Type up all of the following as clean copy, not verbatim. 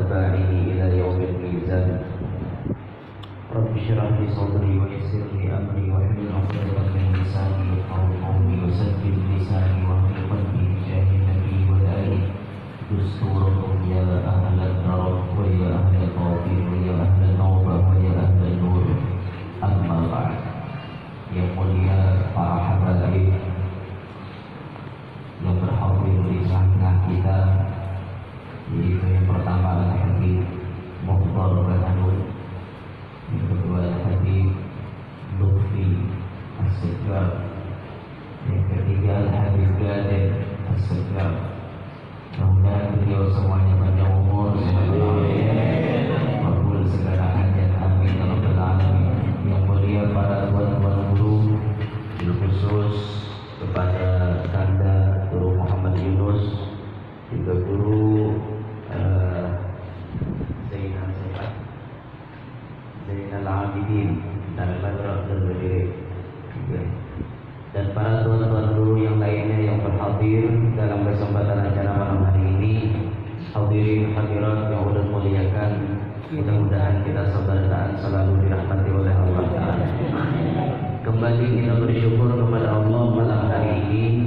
وأتباعه إلى يوم الميزان. رب اشرح لي صدري ويسر لي أمري واحلل عقدة من لساني يفقهوا قولي وسدد لساني واهد قلبي بجاه النبي والآل. دستوركم يا أهل الدرب ويا أهل الطاهر ويا أهل النوبة ويا أهل النور. أما بعد. Yang mulia para habaib yang berhadir di tengah kita, yaitu yang pertama adalah Habib Mukhtar Bahanul, yang kedua adalah Habib Lutfi As-Segar, yang ketiga adalah Habib Gadir As-Segar. Mudah-mudahan beliau semuanya panjang umur, makbul segala hajat, amin ya rabbal alamin. Yang mulia para tuan-tuan guru, khusus kepada Kanda Guru Muhammad Yunus, juga Guru Zainal Abidin dan Badra dan berdiri, dan para tuan-tuan guru yang lainnya yang berhadir dalam kesempatan acara malam hari ini. Hadirin hadirat yang Allah muliakan, mudah-mudahan kita saudara selalu dirahmati oleh Allah Ta'ala. Kembali kita bersyukur kepada Allah malam hari ini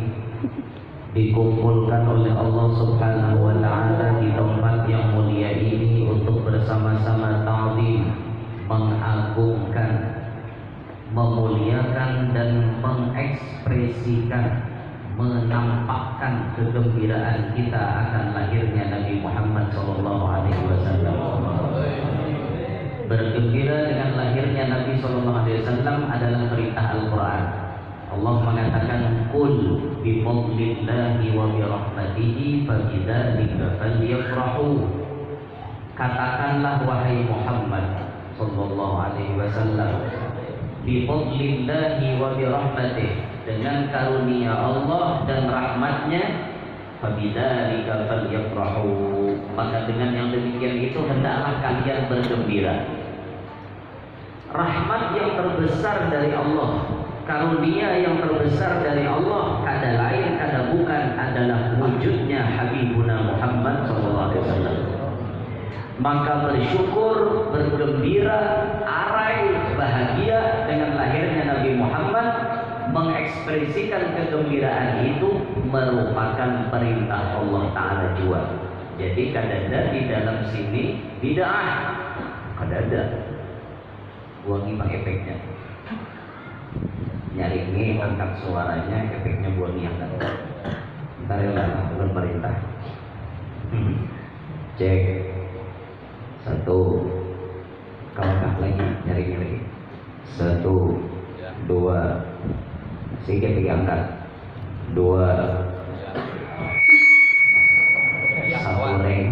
dikumpulkan oleh Allah Subhanahu wa Ta'ala di tempat yang mulia ini untuk bersama-sama ta'zim, mengagungkan, memuliakan dan mengekspresikan, menampakkan kegembiraan kita akan lahirnya Nabi Muhammad SAW. Bergembira dengan lahirnya Nabi SAW adalah perintah Al-Quran. Allah mengatakan, Qul bifadlillahi wa birahmatihi fabidzalika falyafrahu. Katakanlah wahai Muhammad sallallahu alaihi wasallam, bifadlillahi wa birahmatihi, dengan karunia Allah dan rahmatnya, fabidzalika falyafrahu, maka dengan yang demikian itu hendaklah kalian bergembira. Rahmat yang terbesar dari Allah, karunia yang terbesar dari Allah, kada lain kada bukan adalah wujudnya Habibuna Muhammad SAW. Maka bersyukur, bergembira, arai, bahagia dengan lahirnya Nabi Muhammad, mengekspresikan kegembiraan itu merupakan perintah Allah Ta'ala juga. Jadi kadada di dalam sini bid'ah, kadada buangi bang efeknya, nyaringi angkat suaranya, efeknya buangi angkat. Ntar ya lah, belum perintah. Cek satu, kalangkah lagi, nyaringi lagi. Satu, dua, sedikit diangkat. Dua, satu reng.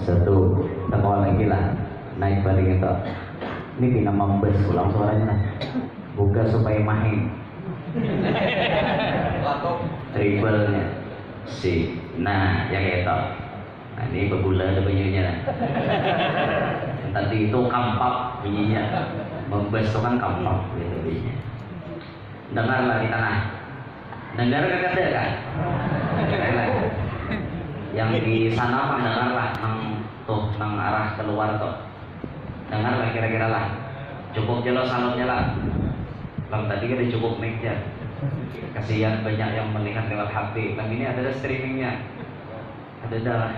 Satu, tengok lagi lah, naik balik itu. Ini bina membes ulang suaranya lah. Buka supaya mahin. Tribalnya. Si, nah yang itu. Nah ini bergula ada bunyinya. Tadi itu kampak bunyinya. Membes itu kan kampak gitu bunyinya. Dengarlah di tanah. Dengar kagak ada kan? Dengarlah. Yang di sana apa dengarlah, nang arah keluar tuh. Dengarlah kira-kira lah. Cukup jelas salutnya lah. Bang tadi kan cukup mic-nya. Kasihan banyak yang melihat lewat HP. Bang ini ada streamingnya. Ada darah.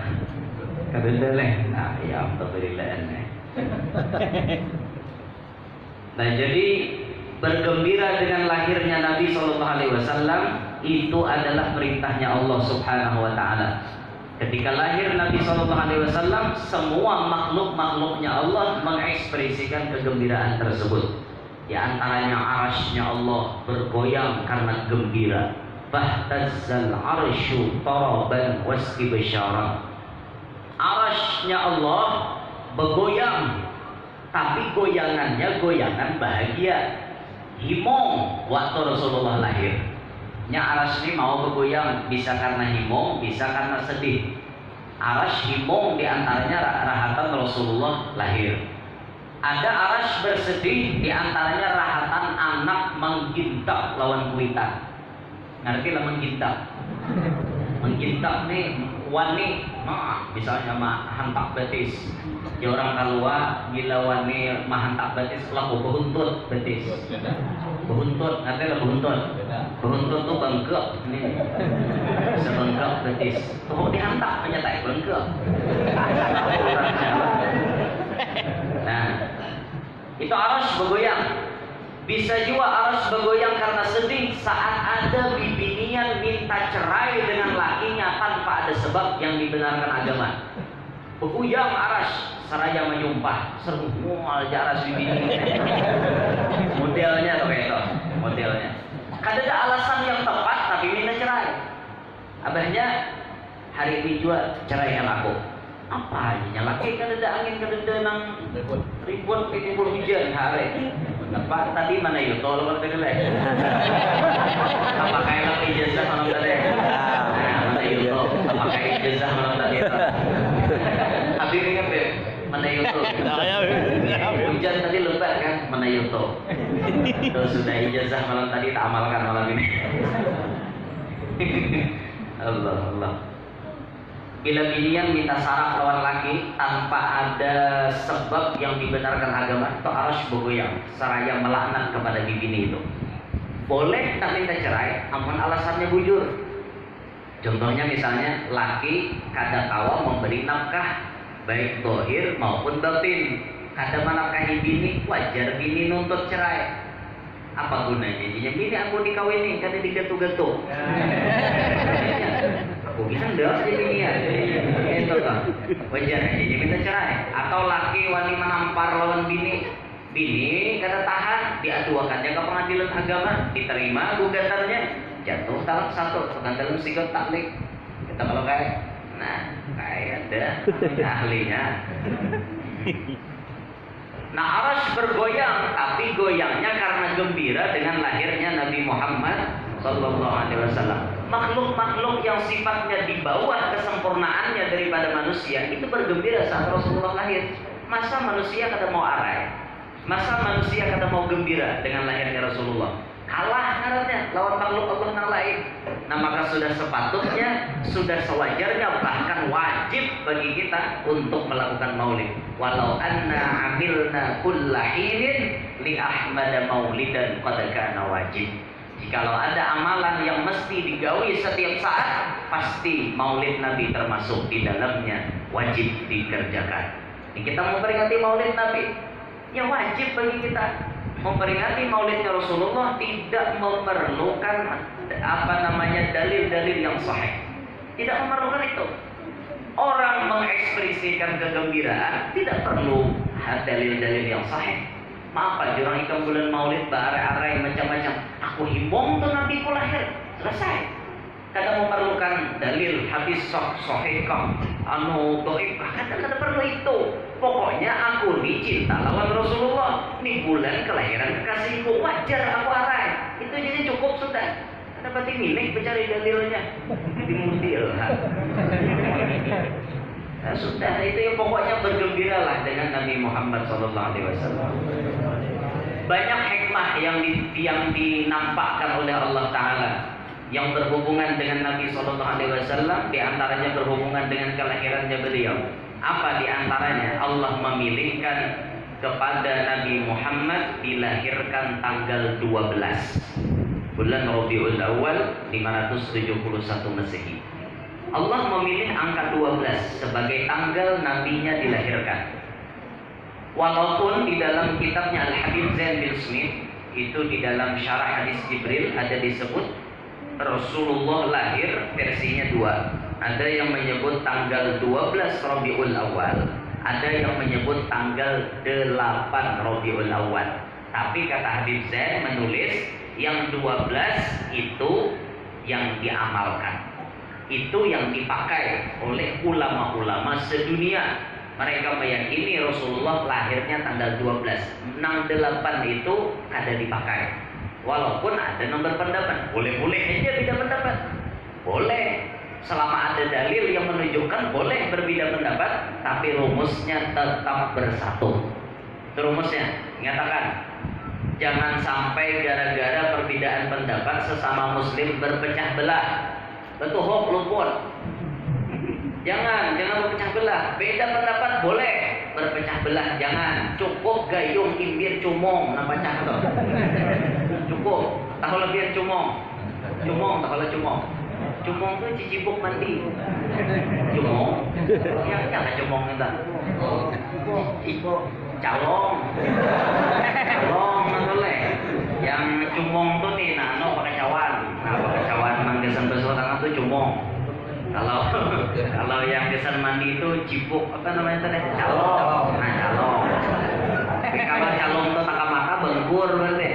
Ada leh. Nah, ya alhamdulillah. Nah, jadi bergembira dengan lahirnya Nabi SAW itu adalah perintahnya Allah Subhanahu wa Ta'ala. Ketika lahir Nabi SAW, semua makhluk-makhluknya Allah mengekspresikan kegembiraan tersebut. Di antaranya arasy-Nya Allah bergoyang karena gembira. Bahtazzal arsyu taraban wastibsyaran. Arasy-Nya Allah bergoyang, tapi goyangannya goyangan bahagia. Himong waktu Rasulullah lahir. Nya arasy ini mau bergoyang, bisa karena himong, bisa karena sedih. Arasy himong diantaranya rahatan Rasulullah lahir. Ada arasy bersedih, diantaranya rahatan anak menggintak lawan kuitan. Ngerti lah menggintak? Menggintak nih wani, misalnya mah hantak betis. Ya orang kalua gila wani mah hantak betis laku behuntut betis. Behuntut, ngatela behuntut. Behuntut tuh bengkak ini. Sebengkak betis. Tuh dihantak penyatai bengkak. Nah, itu arus bergoyang. Bisa juga arus bergoyang karena sedih saat ada bibinian minta cerai dengan lakinya tanpa ada sebab yang dibenarkan agama. Bergoyang aras, seraya menyumpah, semua aras bibini. Modelnya tuh kayak itu, modelnya. Kada ada alasan yang tepat tapi minta cerai. Abahnya hari ini juga ceraikan aku. Apa aja laki kan ada angin kan ada nang ribut timbul hujan hari. Apa tadi mana itu tolong berarti deh. Apa kayak lagi ijazah malam tadi? Mana itu? Apa kayak ijazah malam tadi? Tapi ingat deh mana itu? Hujan tadi lebat kan mana itu? Itu sudah ijazah malam tadi tak amalkan malam ini. Allah Allah. Bila binian minta sarak lawan laki tanpa ada sebab yang dibenarkan agama, itu harus bergoyang seraya melaknat kepada bini itu. Boleh tak minta cerai, namun alasannya bujur. Contohnya misalnya laki kada kawa memberi nafkah baik dohir maupun batin. Kada menafkahi bini, wajar bini nuntut cerai. Apa gunanya? Jadi bini aku dikawini, kada digetuk-getuk. Aku bilang dah aja bini ya, itu kan wajar aja jadi minta cerai. Atau laki wani menampar lawan bini, bini kada tahan, diaduakannya ke pengadilan agama, diterima gugatannya, jatuh talak satu, pengadilan sikut taklik. Kita kalau kayak, nah kayak ada ahlinya. Nah arus bergoyang, tapi goyangnya karena gembira dengan lahirnya Nabi Muhammad Sallallahu Alaihi Wasallam. Makhluk-makhluk yang sifatnya di bawah kesempurnaannya daripada manusia itu bergembira saat Rasulullah lahir. Masa manusia kada mau arai? Masa manusia kada mau gembira dengan lahirnya Rasulullah? Kalah ngarannya lawan makhluk Allah yang lain. Nah maka sudah sepatutnya, sudah sewajarnya, bahkan wajib bagi kita untuk melakukan maulid. Walau anna amilna kulla hinin li Ahmad maulidan qad kana wajib. Jikalau ada amalan yang mesti digawi setiap saat, pasti maulid Nabi termasuk di dalamnya, wajib dikerjakan. Ini kita memperingati maulid Nabi, ya wajib bagi kita. Memperingati maulidnya Rasulullah tidak memerlukan dalil-dalil yang sahih. Tidak memerlukan itu. Orang mengekspresikan kegembiraan tidak perlu dalil-dalil yang sahih. Maaf Pak, orang ikan bulan maulid bare-arai macam-macam. Aku himbong tuh nabiku lahir, selesai. Kada memerlukan dalil hadis sahih doib, kada perlu itu. Pokoknya aku dicinta lawan Rasulullah. Ini bulan kelahiran kekasihku, wajar aku arai. Itu jadi cukup sudah. Ada berarti milik mencari dalilnya dimudil. Nah, sudah itu yang pokoknya bergembiralah dengan Nabi Muhammad SAW. Banyak hikmah yang dinampakkan oleh Allah Taala yang berhubungan dengan Nabi SAW, di antaranya berhubungan dengan kelahirannya beliau. Apa di antaranya? Allah memilihkan kepada Nabi Muhammad dilahirkan tanggal 12 bulan Rabiul Awal 571 Masehi. Allah memilih angka 12 sebagai tanggal nabinya dilahirkan. Walaupun di dalam kitabnya Al-Habib Zain bin Smith itu di dalam syarah hadis Jibril ada disebut Rasulullah lahir versinya dua. Ada yang menyebut tanggal 12 Rabiul Awal, ada yang menyebut tanggal 8 Rabiul Awal. Tapi kata Habib Zain menulis yang 12 itu yang diamalkan, itu yang dipakai oleh ulama-ulama sedunia. Mereka meyakini Rasulullah lahirnya tanggal 12. 68 itu kada dipakai. Walaupun ada nomor pendapat, boleh-boleh aja beda pendapat. Boleh, selama ada dalil yang menunjukkan boleh berbeda pendapat, tapi rumusnya tetap bersatu. Itu rumusnya, nyatakan jangan sampai gara-gara perbedaan pendapat sesama muslim berpecah belah. Betul hok luput. Jangan berpecah belah. Beda pendapat boleh, berpecah belah jangan. Cukup gayung imbir cumong napa cah to. Cukup. Tahu lebih cumong. Cumong tahu cumong. Cumong tuh cicibuk mandi. Cumong. Yang jangan cumong itu. Calong. Calong boleh. Yang cumong tuh nih nano pakai cawan. Nah, pakai cawan manggesan bersorangan tuh cumong. Kalau yang kesan mandi itu cipuk apa namanya tadi calong. Nah calong. Tapi kalau calong itu tak mata bengkur berarti.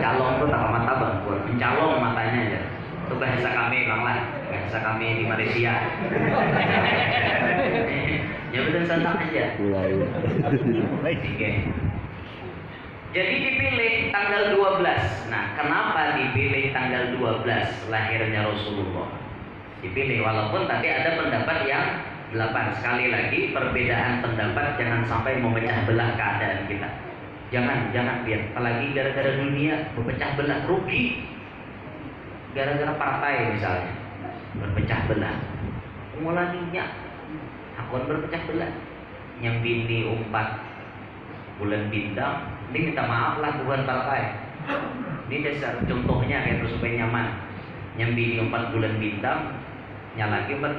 Calong itu tak mata bengkur. Mencalong matanya aja. Itu bahasa kami bang lah. Bahasa kami di Malaysia. Ya betul santai aja. Oke. Jadi dipilih tanggal 12. Nah kenapa dipilih tanggal 12 lahirnya Rasulullah? Dipilih walaupun tadi ada pendapat yang 8. Sekali lagi perbedaan pendapat jangan sampai memecah belah keadaan kita. Jangan biar apalagi gara-gara dunia berpecah belah rugi. Gara-gara partai misalnya berpecah belah. Mulanya akun berpecah belah. Yang bini umpat bulan bintang, ini minta maaf lah bukan partai. Ini dasar contohnya kayak supaya nyaman. Yang bini umpat bulan bintang nyalaki buat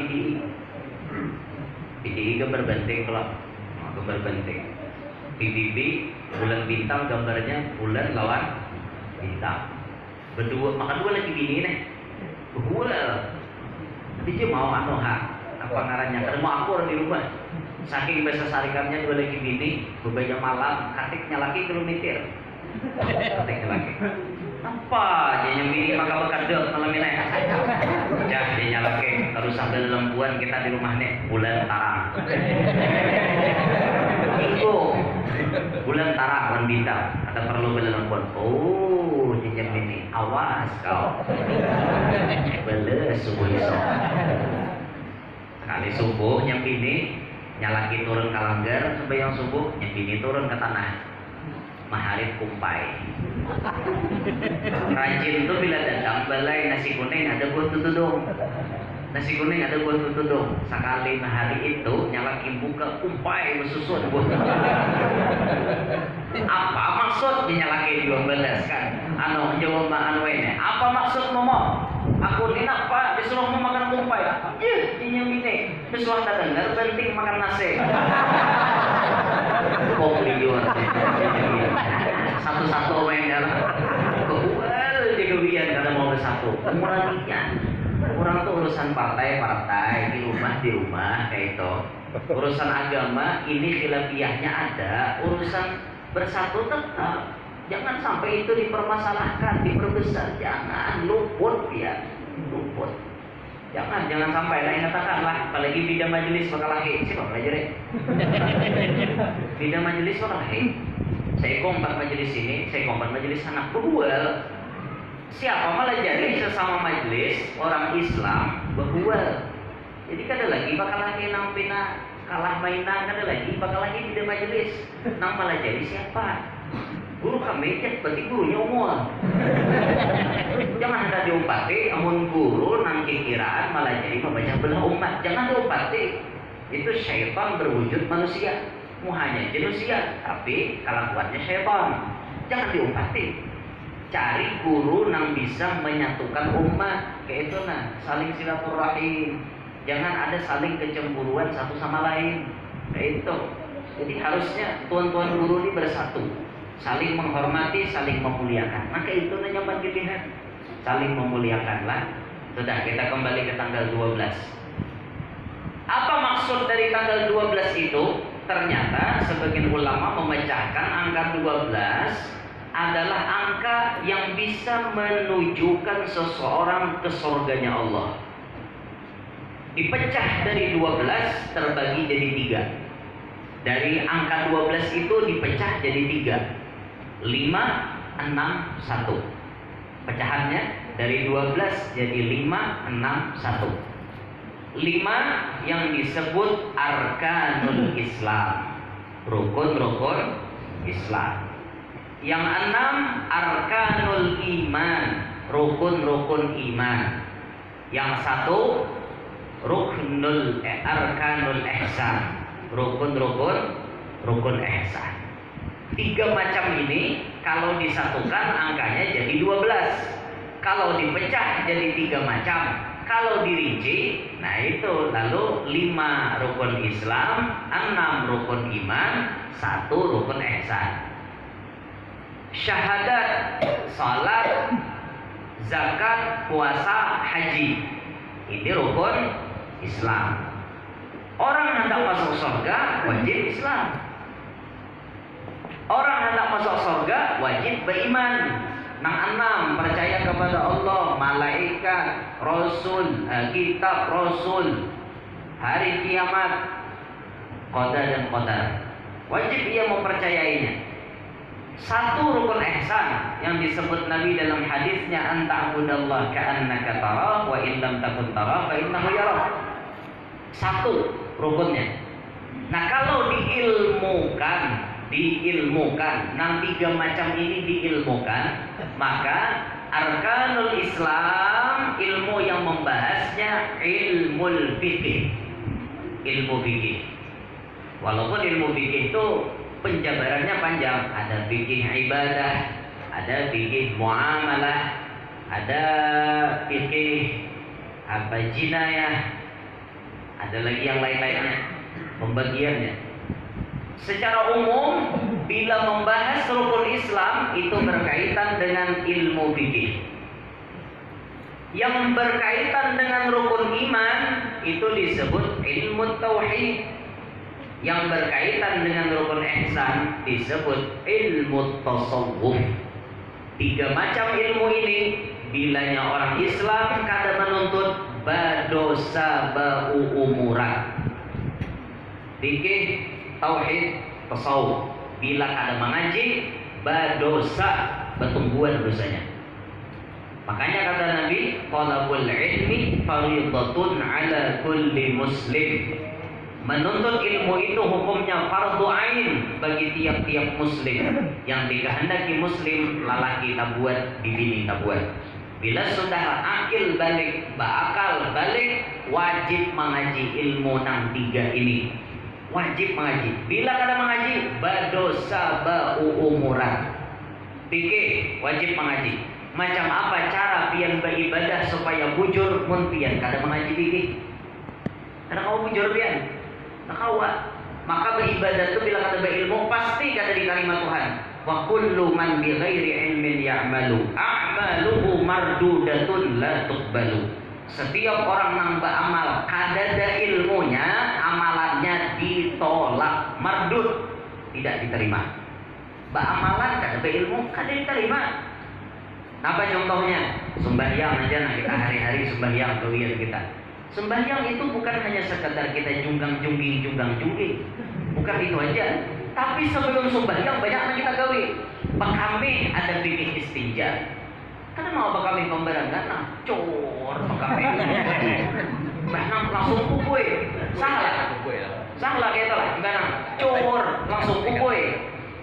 PDI gambar benteng kalau gambar benteng PBB bulan bintang gambarnya bulan lawan bintang berdua makan dua lagi bini nih berdua tapi dia mau anu hak apa ngarannya karena mau aku orang di rumah saking besar sarikannya dua lagi bini bebanyak malam katik nyalaki kilometer katik nyalaki apa dia nyembini maka berkadel malam ini ya dia nyalake terus sambil lembuan kita di rumah nih bulan tarang itu bulan tarang bulan bintang ada perlu bela lembuan oh dia nyembini awas kau bela subuh esok sekali subuh nyembini nyalaki turun kalanggar sampai yang subuh nyembini turun ke tanah maharip kumpai. Rajin tuh bila datang balai nasi kuning ada buat tutudung. Nasi kuning ada buat tutudung. Sekali hari itu nyalakin buka kumpai bersusun buat. Apa maksud dinyalakin 12 kan? Anu jawab anu ini. Apa maksud ngomong? Aku ini apa? Disuruh mau makan kumpai. Iya, ini ini. Disuruh tak dengar penting makan nasi. Kopior. Satu-satu main dalam keual di kebian karena mau bersatu orang tuh urusan partai di rumah kayak itu urusan agama ini khilafiyahnya ada urusan bersatu tetap jangan sampai itu dipermasalahkan diperbesar jangan luput ya luput jangan sampai lah katakanlah apalagi bidang majelis bakal lahir siapa belajar bidang majelis bakal lahir saya kompak majelis ini, saya kompak majelis anak berbual. Siapa malah jadi sesama majelis orang Islam berbual. Jadi kada lagi bakal lagi nang pina kalah mainan kada lagi bakal lagi di majelis. Nang malah jadi siapa? Guru kami kan berarti gurunya umum. Jangan ada diumpati, amun guru nang kiraan malah jadi membaca belah umat. Jangan diumpati. Itu syaitan berwujud manusia. Hanya manusia, tapi kelakuannya syaitan. Jangan diumpati. Cari guru yang bisa menyatukan umat. Kayak itu nah, saling silaturahim. Jangan ada saling kecemburuan satu sama lain. Kayak itu. Jadi harusnya tuan-tuan guru ini bersatu, saling menghormati, saling memuliakan. Maka itu nyaman dilihat. Saling memuliakanlah. Sudah, kita kembali ke tanggal 12. Apa maksud dari tanggal 12 itu? Ternyata sebagian ulama memecahkan angka 12 adalah angka yang bisa menunjukkan seseorang ke surganya Allah. Dipecah dari 12 terbagi jadi 3. Dari angka 12 itu dipecah jadi 3. 5, 6, 1. Pecahannya dari 12 jadi 5, 6, 1. 5 yang disebut arkanul Islam, rukun-rukun Islam. Yang 6 arkanul iman, rukun-rukun iman. Yang 1 ruknul arkanul ihsan, rukun ihsan. 3 macam ini kalau disatukan angkanya jadi 12. Kalau dipecah jadi 3 macam. Kalau dirinci, nah itu lalu 5 rukun Islam, 6 rukun iman, 1 rukun ihsan. Syahadat, salat, zakat, puasa, haji. Ini rukun Islam. Orang hendak masuk surga wajib Islam. Orang hendak masuk surga wajib beriman. Nang 6 percaya kepada Allah, malaikat, rasul, kitab, rasul, hari kiamat, qada dan qadar. Wajib ia mempercayainya. 1 rukun ihsan yang disebut Nabi dalam hadisnya, anta'budallah ka'annaka tarah wa in lam takun tarah fa innahu yarah. 1 rukunnya. Nah, kalau diilmukan, nang 3 macam ini diilmukan, maka arkanul Islam, ilmu yang membahasnya ilmu fikih. Walaupun ilmu fikih itu penjabarannya panjang, ada fikih ibadah, ada fikih muamalah, ada fikih jinayah, ada lagi yang lain-lainnya pembagiannya. Secara umum, bila membahas rukun Islam itu berkaitan dengan ilmu fikih. Yang berkaitan dengan rukun iman itu disebut ilmu tauhid. Yang berkaitan dengan rukun ihsan disebut ilmu tasawuf. 3 macam ilmu ini, bilanya orang Islam kada menuntut badosa ba'u umuran. Fikih, tauhid, tasawuf. Bila kada mengaji, badosa, bertumbuhan dosanya. Makanya kata Nabi, talabul ilmi fardhatun ala kulli muslim. Menuntut ilmu itu hukumnya fardu ain bagi tiap-tiap muslim. Yang dikehendaki muslim, lelaki tak buat, bini tak buat. Bila sudah akil balik, berakal balik, wajib mengaji ilmu nang 3 ini. Wajib mengaji. Bila kada mengaji, badosa ba'u umuran. Fikih wajib mengaji. Macam apa cara pian beribadah supaya bujur mun pian kada mengaji fikih? Kada kau bujur pian? Tak kawa. Maka beribadah itu bila kada berilmu pasti kada diterima Tuhan. Wa kullu man bi ghairi ilmin ya'malu a'maluhu mardudatun la tuqbalu. Setiap orang nang beramal kada ada ilmunya, amalannya ditolak, mardud, tidak diterima. Beramalan kada berilmu, kada diterima. Apa contohnya? Sembahyang aja, nah kita hari-hari sembahyang kewian kita. Sembahyang itu bukan hanya sekadar kita junggang-jungging. Bukan itu aja. Tapi sebelum sembahyang banyak yang kita gawe. Pakame ada bikin istinja. Karena mau pakame pembarangan, nah cor pakame. Bahkan langsung kukuy. Salah gitu lah. Karena cor langsung kukuy.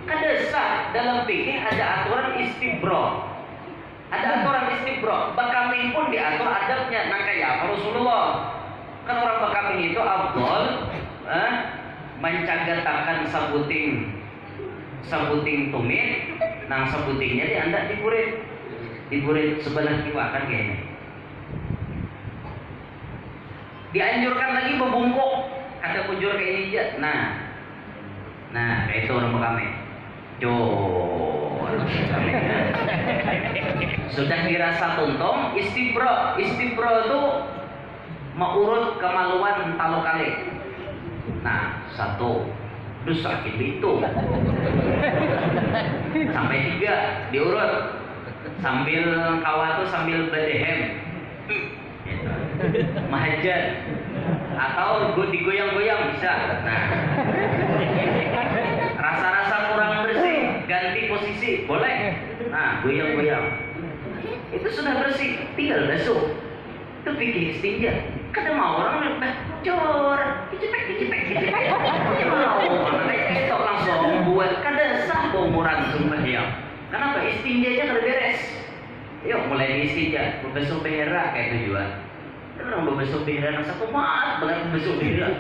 Kada sah dalam fikih ada aturan istibro. Ada aturan istibro. Bakamin pun diatur adabnya. Nah kayak Rasulullah. Kan orang bakamin itu afdol mencagatakan sabuting tumit. Nang sabutingnya diandak diburit sebelah kiwa kan kayaknya. Dianjurkan lagi membungkuk. Ada bujur kayak ini aja. Nah kayak itu orang bakamin. Sudah dirasa tuntung, istibro itu mengurut kemaluan talo kali. Nah 1, dus sakit itu sampai 3 diurut sambil kawatu sambil bedehem gitu. Mahajat atau digoyang-goyang bisa. Nah rasa-rasa kurang bersih ganti posisi boleh. Nah goyang-goyang itu sudah bersih, tinggal basuh. Itu fikih istinja. Kada mau orang cor, dicipek. Mau makanya itu langsung buat kada sah umuran sembahyang. Kenapa? Istinja aja kada beres. Yuk mulai istinja, basuh berak kayak itu juga. Orang berbesok bihira nang satu mat banget berbesok bihira.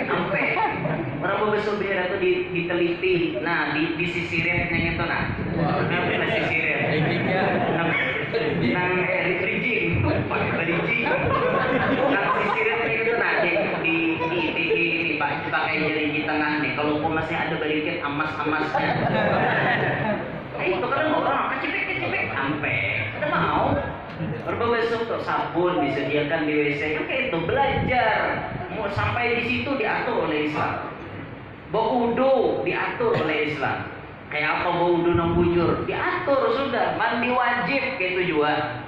Sampai orang berbesok bihira itu diteliti, nah disisirin yang itu nah. Kenapa disisirin? Nang rijing, nang sisirin itu nah di pakai jari tengah nih. Kalau masih ada balikin emas-emasnya. Itu kan orang kecipik sampai kita mau. Berbesok untuk sabun disediakan di WC, oke itu belajar. Mau sampai di situ diatur oleh Islam. Berwudu diatur oleh Islam. Kayak apa berwudu nang bujur diatur sudah. Mandi wajib kayak itu juga.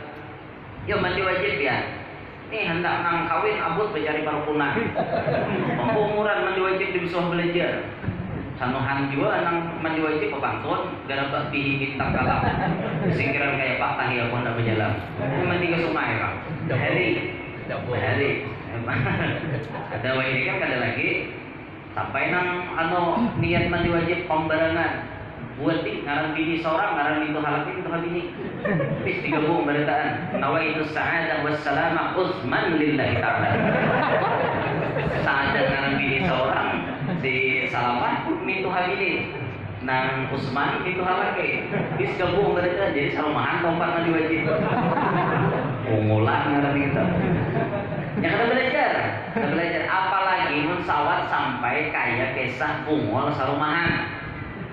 Ya mandi wajib ya. Nih hendak nang kawin abut mencari parpunan. Pengumuran mandi wajib di bisa belajar. Sanuhan juga nang mandi wajib pebangkon gara bakti bintang kalah singkiran kayak Pak Tahir pun tak berjalan mandi ke sungai Pak hari ada ini kan ada lagi sampai nang niat mandi wajib pembarangan buat ngarang bini seorang ngarang itu halakin itu habini bis digabung beritaan nawaitu sa'adah wassalamah uzman lillahi ta'ala sa'adah ngarang bini seorang di salaman mintu habili nang Usman mintu halake bis gabung mereka jadi salamahan kompak mandi wajib ungulan ngarang itu yang kita belajar apalagi mensawat sampai kayak kisah ungul sarumahan.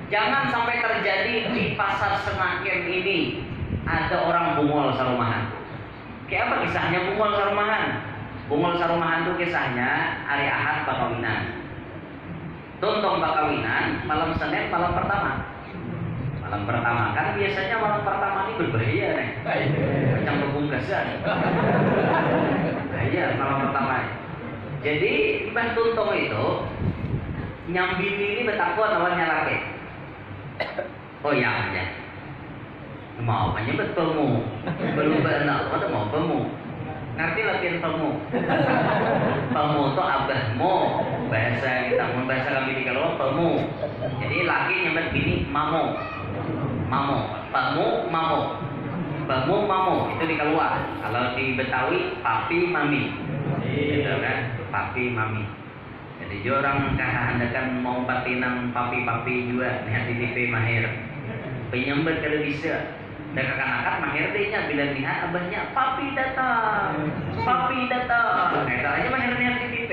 Jangan sampai terjadi di pasar Senayan ini ada orang bungol sarumahan. Kayak apa kisahnya bungol sarumahan? Bungol sarumahan itu kisahnya hari Ahad bakawinan. Tontong bakawinan malam Senin malam pertama. Malam pertama kan biasanya malam pertama ini berbahaya nih. Macam pembungkasan. Bahaya malam pertama. Jadi Mbah Tuntong itu nyambi ini betakwa awalnya laki. Oh ya. Mau menyebut pemu. Belum berenal, ada mau pemu. Ngerti latihan pemu. Pemu itu abahmu. Bahasa kita, bahasa kami di kalau pemu. Jadi laki nyebut bini mamu. Pemu mamu itu di keluar. Kalau di Betawi papi mami. Gitu kan? Papi mami. Jadi orang kahandakan mau patinang papi-papi juga lihat di TV mahir. Penyambut kalau bisa. Dan kakak-kakak mahir dehnya bila lihat abahnya papi datang. Nah, aja mahir lihat di TV.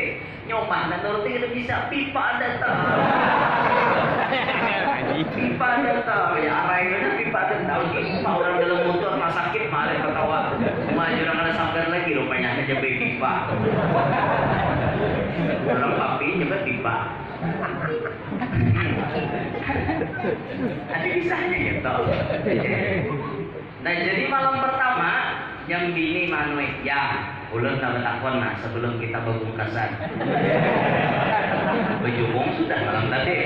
Nyomah dan nuruti kalau bisa pipa datang. Pipa datang. Ya arahnya pipa datang. Pipa orang dalam motor tak sakit malah ketawa. Maju orang ada sampai lagi rupanya aja pipa. Orang papi juga pipa. Ada kisahnya gitu. Nah jadi malam pertama yang bini manuik ya ulun tak takon nah sebelum kita berbungkasan. Berjubung sudah malam tadi.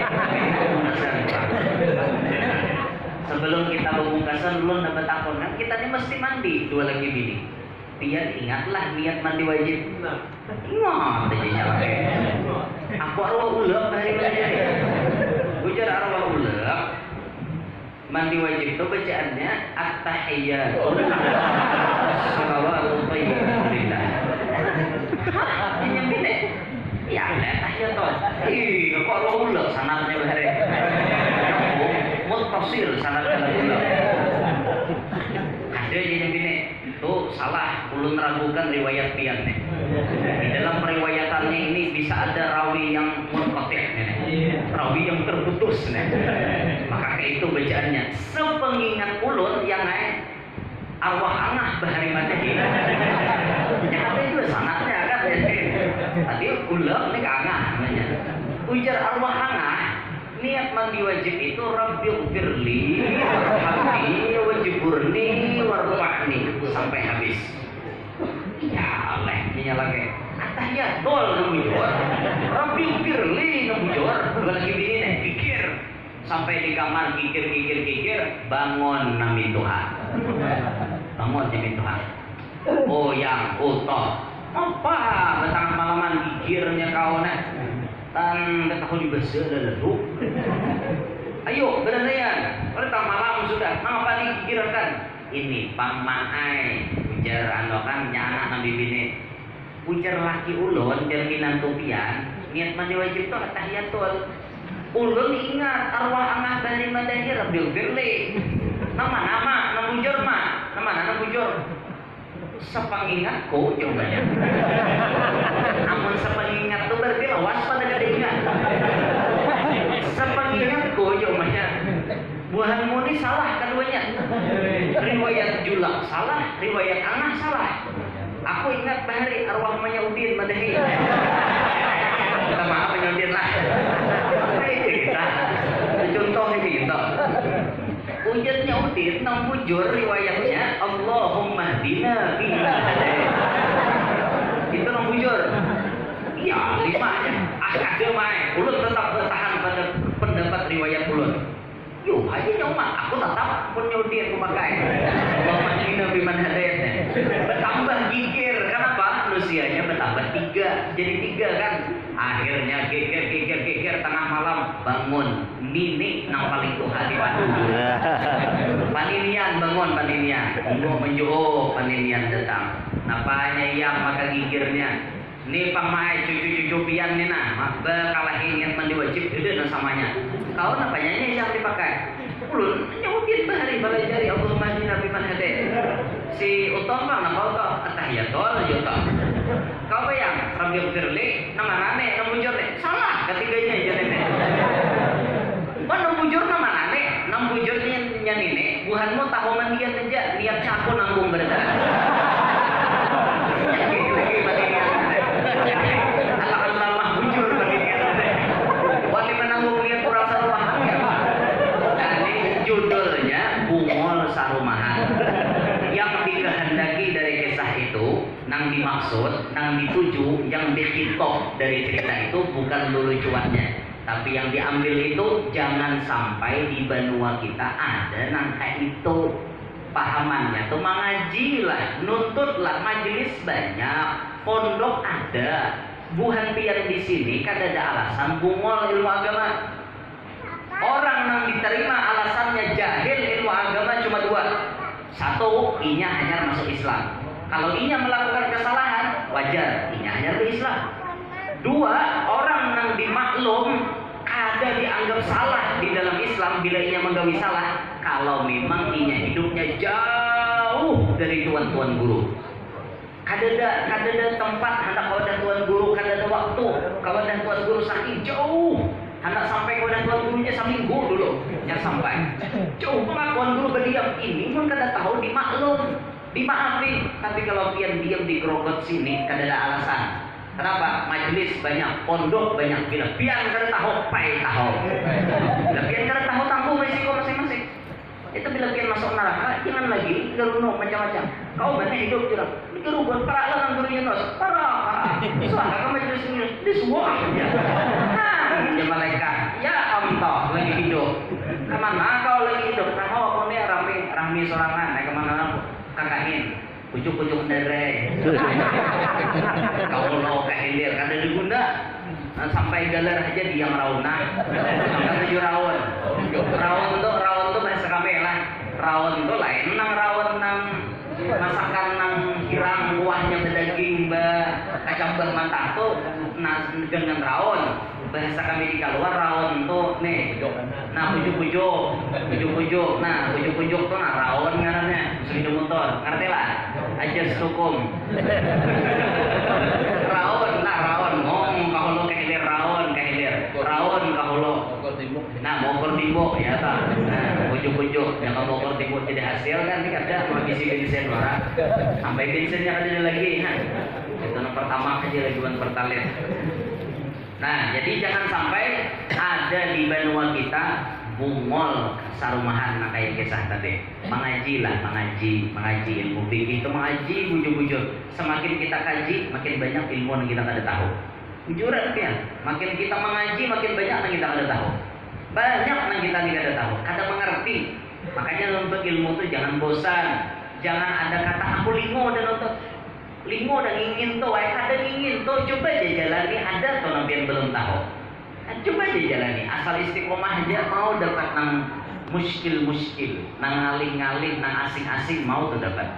Sebelum kita berbungkasan ulun tak takon kan kita ini mesti mandi dua lagi bini. Dia ingatlah niat mandi wajib. Ingat aja nyala. Aku arwah ulek dari mana? Ujar arwah ulek. Mandi wajib itu bacaannya at-tahiyyat. Salawatu thayyibah. Ini bine. Ya, tahiyyatun. Aku arwah ulek sanadnya bahare. Muttasil sanadnya ulek. Ada yang bine. Itu salah, ulun ragukan riwayat pian nih. Di dalam periwayatannya ini bisa ada rawi yang munqati' nih. Rawi yang terputus nih. Maka kayak itu bacaannya. Sepengingat ulun yang arwah angah bahari mati. Ya ada juga sanatnya kan. Tadi ulun ini angah namanya. Ujar arwah angah niat mandi wajib itu Rabbighfirli warhamni wajburni warfa'ni sampai habis. Ya Allah, ini lagi. Atahya tol nembujur. Rabbighfirli nembujur. Lagi bini nih pikir sampai di kamar pikir bangun nami Tuhan. Bangun nami Tuhan. Oh yang utuh. Apa betang malaman pikirnya kau nih? Tan ketahui besar lalu. Ayo berdayan. Pada malam sudah. Mengapa dipikirkan? Ini pamanai. ujar kan anak nabi bini ujar laki ulun jaminan tupian niat mandi wajib tuh tahiyatul ulun ingat arwah angah bani madahir bil firli nama bujur mah nama bujur sepengingatku coba ya namun sepengingat tuh berarti lawas pada gak ingat sepengingatku coba ya buahanmu ini salah keduanya riwayat julak salah riwayat angah salah aku ingat bahari arwah Mayaudin madahir minta maaf Mayaudin lah contoh ini gitu ujarnya Udin nang bujur riwayatnya Allahumma hdina fiman hadait itu nang bujur iya 5 aja ada main ulun tetap bertahan pada pendapat riwayat ulun yuk aja nyawa aku tetap punya Udin memakai Allahumma hdina fiman hadait bertambah gigir kenapa usianya bertambah 3 jadi 3 kan akhirnya geger tengah malam bangun nini nang paling tuha di padu paninian bangun paninian mau menjuh paninian datang napanya yang maka gigirnya ini pamai cucu-cucu pian nih nah kalahin yang mandi wajib itu dan samanya kau napanya yang dipakai ulun nyautin bahari balai jari Allahumma hdina fiman hadait si utama nama kau tahiyatul yuta kau bayang Rabbi firli nama nane nama bujur salah ketiganya jadi mana bujur nama nane nama bujurnya nyanine buhanmu tahu mandian aja lihat caku nanggung berada lagi mandian Allah bujur mandian wali menanggung lihat kurang sarumahan ini judulnya bungol sarumahan yang dikehendaki dari kisah itu nang dimaksud, nang dituju, yang dihitop dari cerita itu bukan lucuannya, tapi yang diambil itu jangan sampai di benua kita ada nang kayak itu pahamannya tuh mengajilah, nuntutlah majelis banyak, pondok ada, buhan pian di sini kan ada alasan bungol ilmu agama. Orang nang diterima alasannya jahil ilmu agama cuma 2. 1, inya hanya masuk Islam. Kalau inya melakukan kesalahan, wajar, inya hanya ke Islam. 2, orang nang dimaklum ada dianggap salah di dalam Islam bila inya menggawi salah. Kalau memang inya hidupnya jauh dari tuan-tuan guru. Kadada tempat hendak kawadan tuan guru, kadada waktu kawadan tuan guru saking jauh. Hendak sampai kawadan tuan gurunya seminggu dulu yang sampai. Jauh banget tuan guru berdiam ini pun kada tahu dimaklum. Dimaafin, tapi kalau pian diam di grogot sini kada ada alasan. Kenapa? Majelis banyak, pondok banyak, bila pian kada tahu, pai tahu. Bila pian kada tahu tanggung risiko masing-masing. Itu bila pian masuk neraka, jangan lagi geruno macam-macam. Kau mana hidup curang? Guru buat para lang guru Yunus, para. Soalnya kamu majelis ini disuah. Nah, dia malaikat, ya Allah lagi hidup. Kemana kau lagi hidup? Nah, aku ni rame sorangan, naik kemana? Kakahin, pucuk-pucuk nere. Kalau mau kehilir, kada diguna. Sampai galer aja diam raunah. Sampai 7 raun. Raun tuh bahasa kami lah. Raun tuh lain nang raun nang masakan nang hirang kuahnya berdaging kacang bermantah tuh dengan raun. Bahasa kami di keluar raun tuh nih. Nah pujuk-pujuk. Nah pujuk-pujuk tuh nah raun ngarannya sepeda motor. Ngerti lah? Ajas hukum. Raun ngomong kahulu kehilir raun kahulu. Nah Bogor Timbo ya tak. Nah pujuk-pujuk yang Bogor Timbo tidak hasil kan tidak ada mengisi bensin orang. Sampai bensinnya ada lagi. Nah itu yang pertama aja laguan pertalite. Nah, jadi jangan sampai ada di benua kita bungol sarumahan nah kayak kisah tadi. Mengaji ilmu fikih itu mengaji bujur-bujur. Semakin kita kaji, makin banyak ilmu yang kita kada tahu. Bujuran kan? Makin kita mengaji, makin banyak yang kita kada tahu. Banyak yang kita kada tahu, kada mengerti. Makanya untuk ilmu itu jangan bosan. Jangan ada kata aku lingo dan untuk lingo dan ingin tuh, ada ingin tuh, coba aja jalani, ada tuh nampian belum tahu. Coba aja jalani, asal istiqomah aja mau dapat nang muskil, nang ngaling-ngaling, nang asing-asing mau tuh dapat.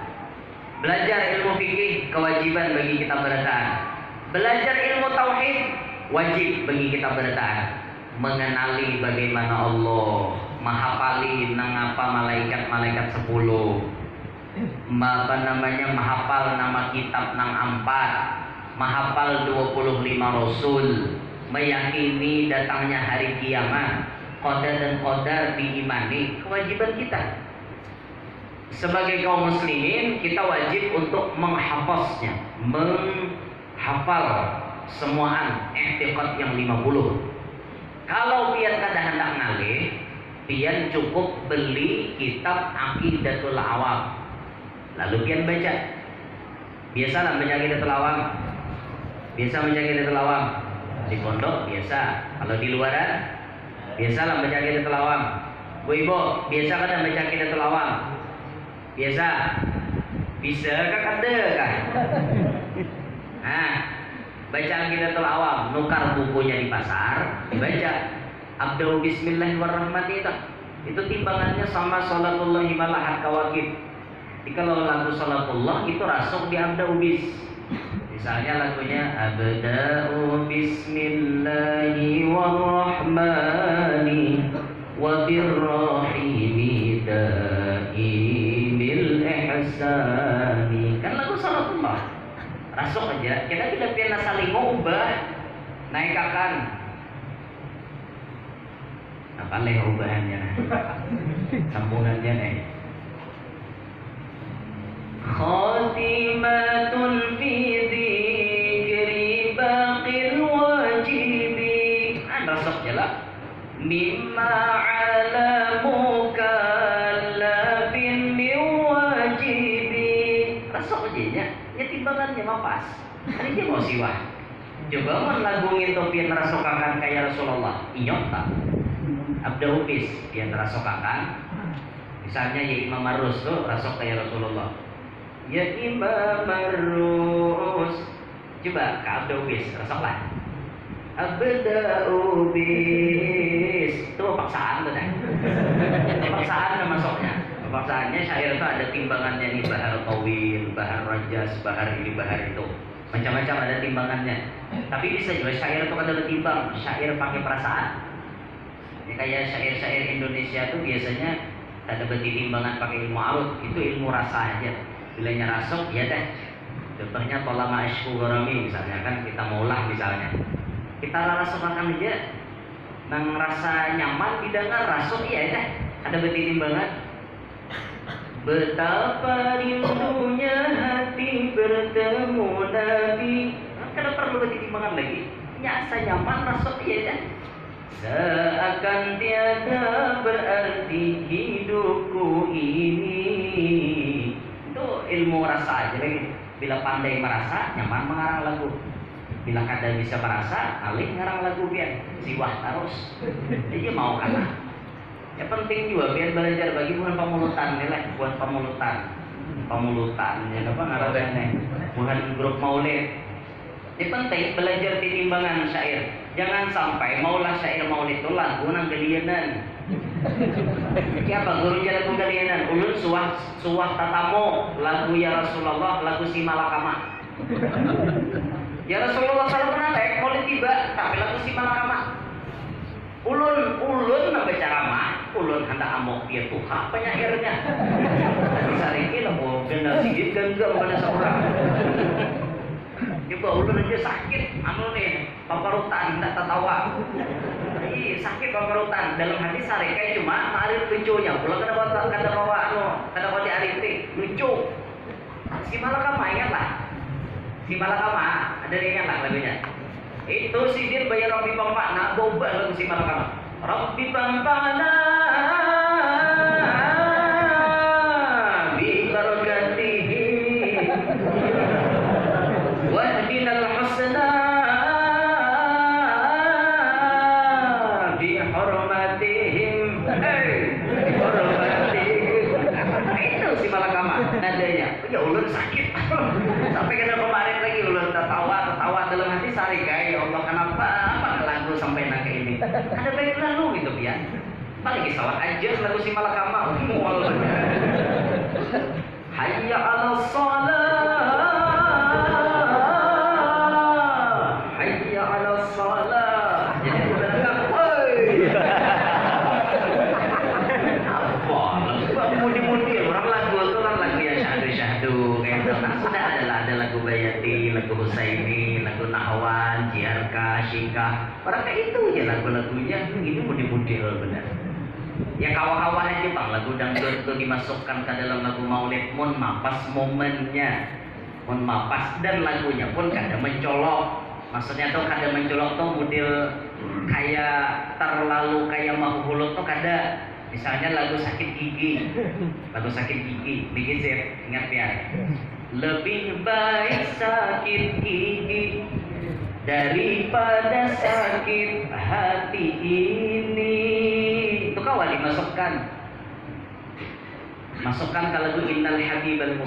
Belajar ilmu fikih kewajiban bagi kita bertaat. Belajar ilmu tauhid wajib bagi kita bertaat. Mengenali bagaimana Allah, menghafali nangapa malaikat-malaikat 10. Menghafal nama kitab nang 4, menghafal 25 rasul, meyakini datangnya hari kiamat, qadar dan qadar diimani, kewajiban kita. Sebagai kaum muslimin kita wajib untuk menghafaznya, menghafal semuaan i'tiqad yang 50. Kalau pian kada hendak ngalih, pian cukup beli kitab Aqidatul Awam. Lalu pian baca. Biasalah baca Aqidatul Awam. Biasa baca Aqidatul Awam. Di pondok biasa. Kalau di luaran biasalah baca Aqidatul Awam. Bu Ibu, biasa kada baca Aqidatul Awam? Biasa. Bisa kah kada kah? Nah, baca Aqidatul Awam, nukar bukunya di pasar, dibaca. Abda'u bismillahirrahmanirrahim. Itu timbangannya sama salatullahi malahat kawakib. Jadi kalau lagu salatullah itu rasuk di Abda'u bis. Misalnya lagunya Abda'u bismillahi warrahmani wa birrahimi daimil ihsani. Kan lagu salatullah. Rasuk aja, kita tidak pernah saling ubah, naik akan. Apa leh ubahannya? Sambungannya nih. Khatimatun fi dzikri baqil wajibi. Rasuk jelas. Mimma ala mukallafin min wajibi. Rasuk aja ya timbangannya mapas. Ini dia mau siwah. Coba mun lagu itu pian rasokakan kayak Rasulullah. Inyok tak? Abda'u bis pian rasokakan. Misalnya ya Imam Marus tuh rasok kayak Rasulullah. Ya Imam Marus. Coba ke Abda'u bis rasoklah. Abda'u bis. Itu paksaan tuh dah. Paksaan kan masuknya. Paksaannya syair itu ada timbangannya nih, bahar tawil, bahar rajas, bahar ini, bahar itu. Macam-macam ada timbangannya. Tapi bisa juga syair itu kan ada timbang, syair pakai perasaan. Ya, kayak syair-syair Indonesia tuh biasanya ada beti timbangan pakai ilmu arut, itu ilmu rasa aja. Bilanya rasuk, ya deh. Contohnya tolama ashku gorami misalnya kan kita maulah misalnya. Kita rasukakan aja, nang rasa nyaman didengar rasuk, ya deh. Ada beti timbangan. Betapa rindunya hati bertemu Nabi. Kenapa perlu ditimbangan lagi? Nyasa nyaman masuk ya kan? Seakan tiada berarti hidupku ini. Itu ilmu rasa aja lagi. Bila pandai merasa, nyaman mengarang lagu. Bila kada bisa merasa, alih ngarang lagu biar siwah terus. Jadi mau kalah. Ya penting juga biar belajar bagi bukan pemulutan nilai, bukan pemulutan ya apa ngarannya bukan grup maulid. Ini penting belajar di timbangan syair. Jangan sampai maulah syair maulid itu lagu nang gelianan. Siapa gurunya lagu gelianan? Ulun suah tatamu lagu ya Rasulullah, lagu si malakama. Ya Rasulullah SAW pernah maulid tiba tapi lagu si malakama. Ulun sampai ceramah, ulun hendak amok dia tuh apa nyairnya? Sariki lah mau benar sedikit genggam pada seorang. Coba ulun aja sakit, nih paparutan tidak tertawa. Sakit paparutan dalam hati sarikai cuma malir lucunya. Pulang kada bawa kada bawa diariti lucu. Si Malakama ingatlah. Si Malakama ada ingatlah lagunya. Itu sidir bayar Rabbi Pampana, boba lagu si Malakama. Rabbi Pampana bi barakatihi wahdinal husna bi hurmatihim. Bi hurmatihim. Itu si Malakama nadanya. Ya ulun sakit. Sampai kena kemarin lagi ulun tertawa dalam hati sarikai. Ya Allah kenapa lagu sampai nak ini? Ada baik lalu gitu ya. Apalagi salah aja lagu si Malakama. hayya 'alas shalah, hayya 'alas shalah. Jadi udah dengar, woi. Apa? Mudi-mudi orang lagu itu kan lagu yang syahdu-syahdu kayak gitu. Nah, sudah ada lagu Bayati, lagu Husaini, lagu Nahwan, Jiarka, Syika. Orang kayak itu aja lagu-lagunya. Ini mudi-mudi benar. Ya kawan-kawan aja bang, lagu dangdut itu dimasukkan ke dalam lagu maulid, mun mapas momennya, mun mapas, dan lagunya pun kadang mencolok. Maksudnya tuh kadang mencolok tuh model kayak terlalu kayak mahuluk tuh kadang. Misalnya lagu sakit gigi, bikin sih, ingat ya. Lebih baik sakit gigi daripada sakit hati ini. Itu kawal dimasukkan ke lagu Innal Habibal